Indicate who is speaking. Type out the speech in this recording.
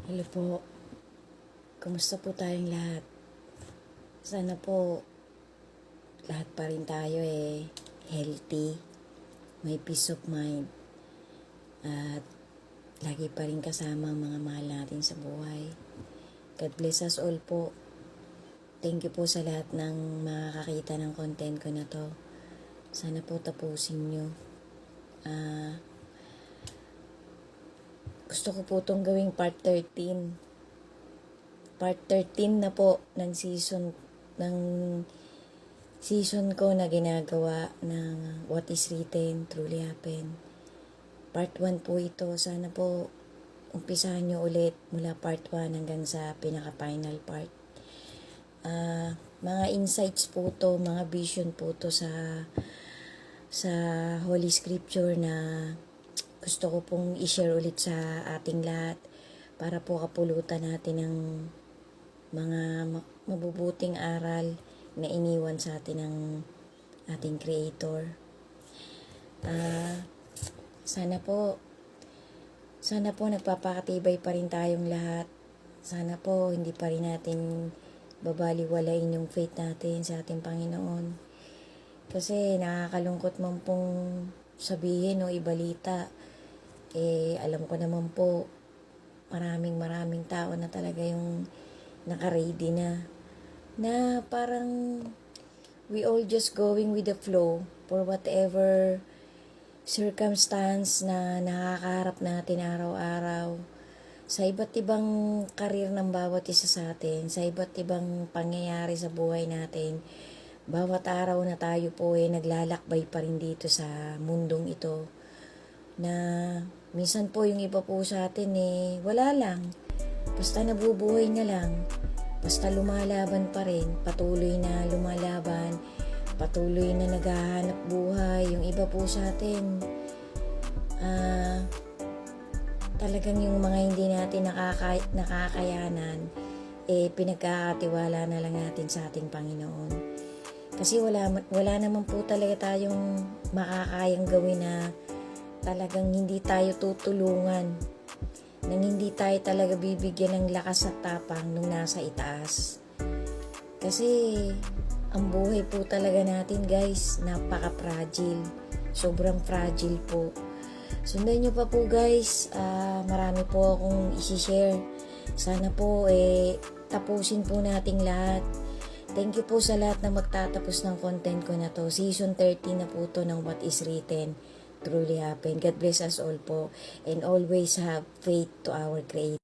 Speaker 1: Hello po. Kumusta po tayong lahat? Sana po lahat pa rin tayo healthy, may peace of mind, at lagi pa rin kasama ang mga mahal natin sa buhay. God bless us all po. Thank you po sa lahat ng makakakita ng content ko na to. Sana po tapusin nyo. Gusto ko po itong gawing part 13. Part 13 na po ng season ko na ginagawa ng What is Written Truly Happen. Part 1 po ito. Sana po umpisahan nyo ulit mula part 1 hanggang sa pinaka-final part. Mga insights po to, mga vision po to sa Holy Scripture na gusto ko pong i-share ulit sa ating lahat para po kapulutan natin ng mga mabubuting aral na iniwan sa atin ng ating Creator. Sana po nagpapakatibay pa rin tayong lahat. Sana po hindi pa rin natin babaliwalain yung faith natin sa ating Panginoon. Kasi nakakalungkot man pong sabihin o ibalita. Alam ko naman po, maraming tao na talaga yung naka-ready na parang we all just going with the flow for whatever circumstance na nakakaharap natin araw-araw sa iba't ibang karir ng bawat isa sa atin, sa iba't ibang pangyayari sa buhay natin. Bawat araw na tayo po naglalakbay pa rin dito sa mundong ito na minsan po yung iba po sa atin wala lang, basta nabubuhay na lang, basta lumalaban pa rin, patuloy na lumalaban, patuloy na naghahanap buhay. Yung iba po sa atin talagang yung mga hindi natin nakakayanan pinagkakatiwala na lang natin sa ating Panginoon. Kasi wala naman po talaga tayong makakayang gawin na talagang hindi tayo tutulungan, nang hindi tayo talaga bibigyan ng lakas at tapang nung nasa itaas. Kasi ang buhay po talaga natin, guys, napaka-fragile. Sobrang fragile po. Sundan nyo pa po, guys. Marami po akong isi-share. Sana po tapusin po nating lahat. Thank you po sa lahat na magtatapos ng content ko na to. Season 13 na po to ng What is Written Truly Happen. God bless us all po. And always have faith to our Creator.